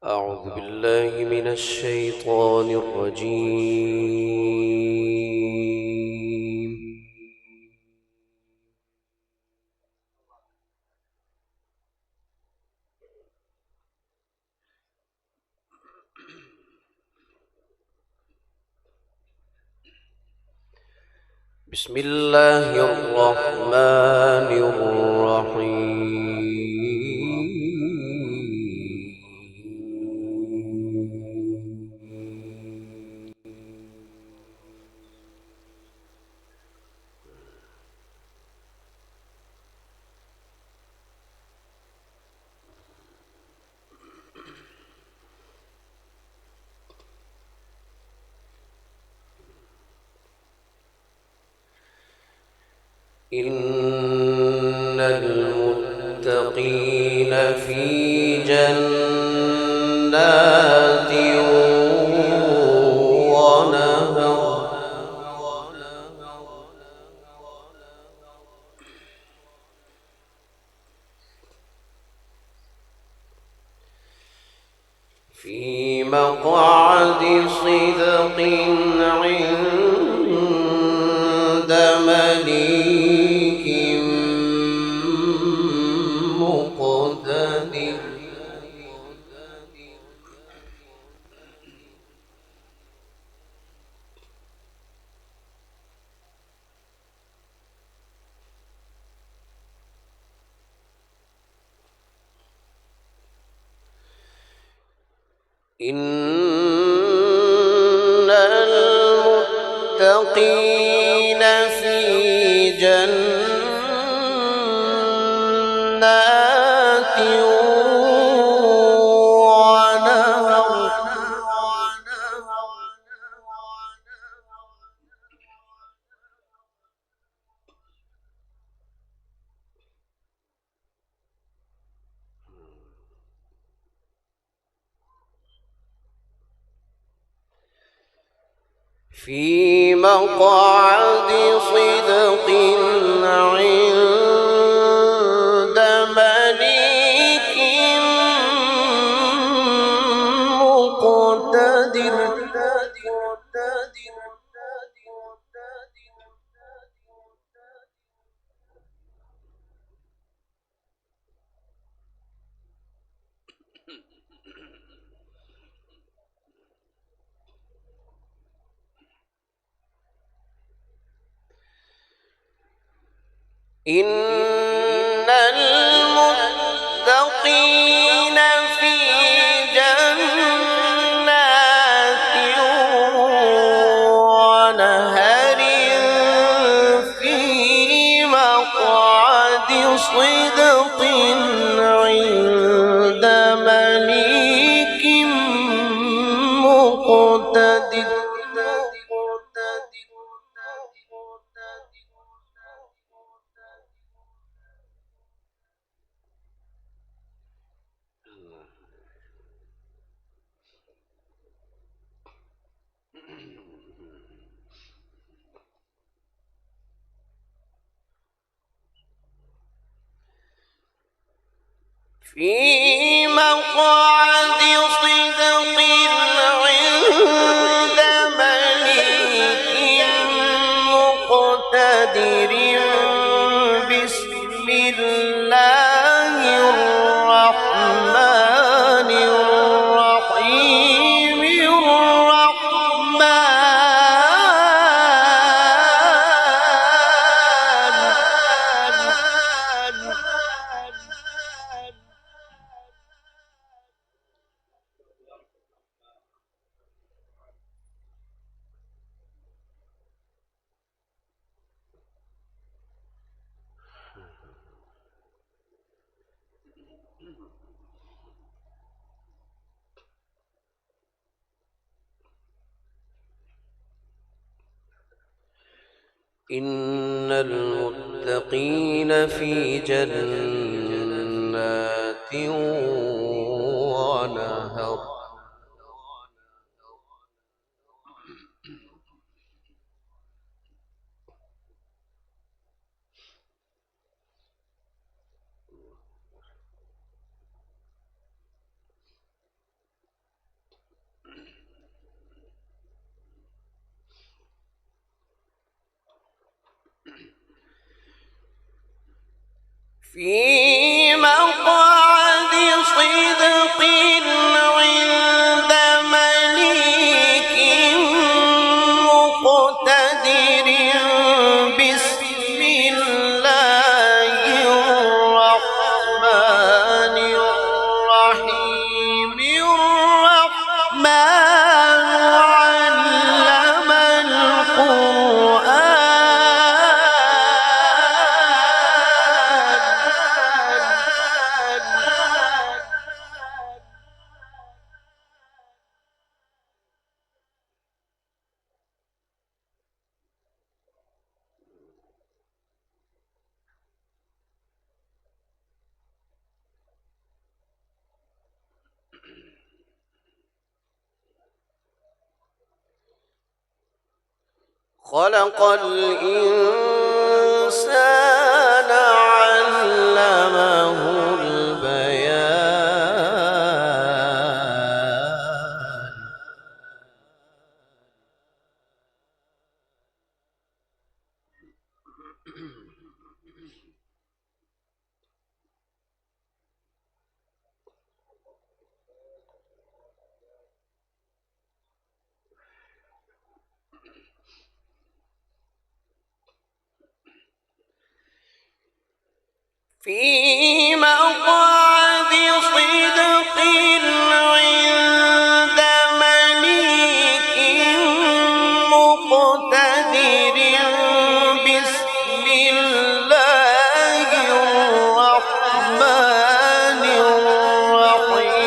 أعوذ بالله من الشيطان الرجيم. بسم الله الرحمن الرحيم. إن المتقين في جنات ونهر في مقعد صدق عند مليك مقتدر. إن المتقين في جنات ونهر. في مقعد صدق عند مليك مقتدر. إن المتقين في جنات ونهر في مقعد صدق عند مليك مقتدر. في مقعد صدق عند مليك مقتدر. بسم الله الرحمن الرحيم. إن المتقين في جنات ونهر. في مقعد صدق عند مليك مقتدر. بسم الله الرحمن الرحيم. الرحمن علم القرآن. خلق الإنسان علمه البيان. في مقعد صدق عند مليك مقتدر. بسم الله الرحمن الرحيم.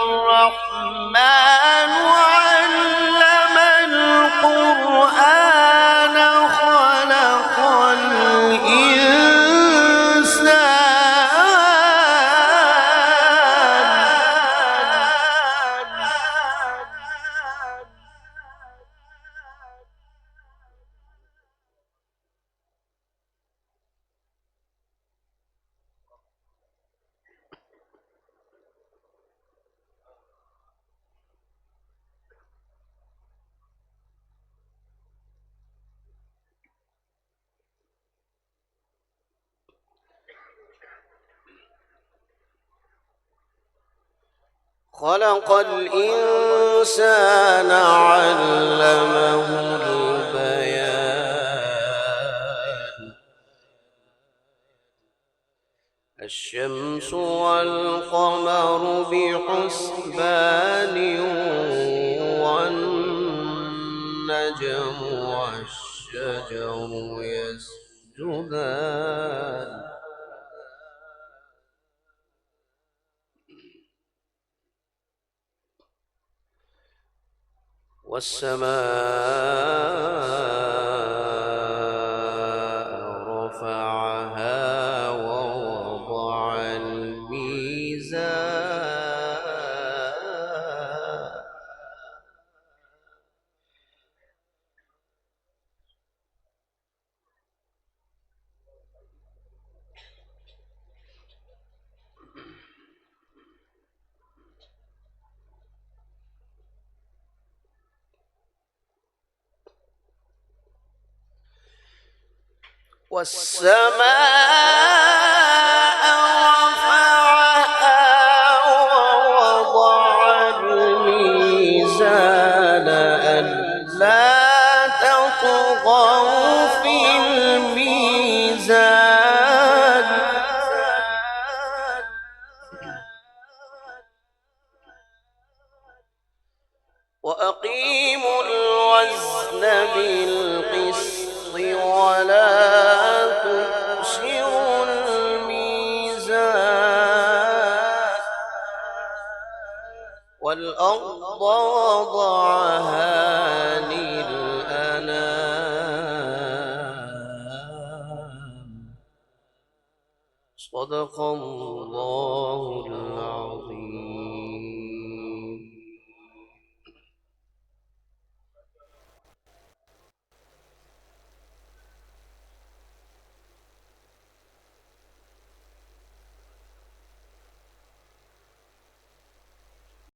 الرحمن علم القرآن. خلق خلق الإنسان علمه البيان. الشمس والقمر بحسبان. والنجم والشجر يسجدان. والسماء رفعها ووضع الميزان. والسماء رفعها ووضع الميزان. ألا تطغوا في الميزان. وأقيموا الوزن بالقسط ولا تخسروا الميزان. والأرض وضعها للأنام. صدق الله العظيم.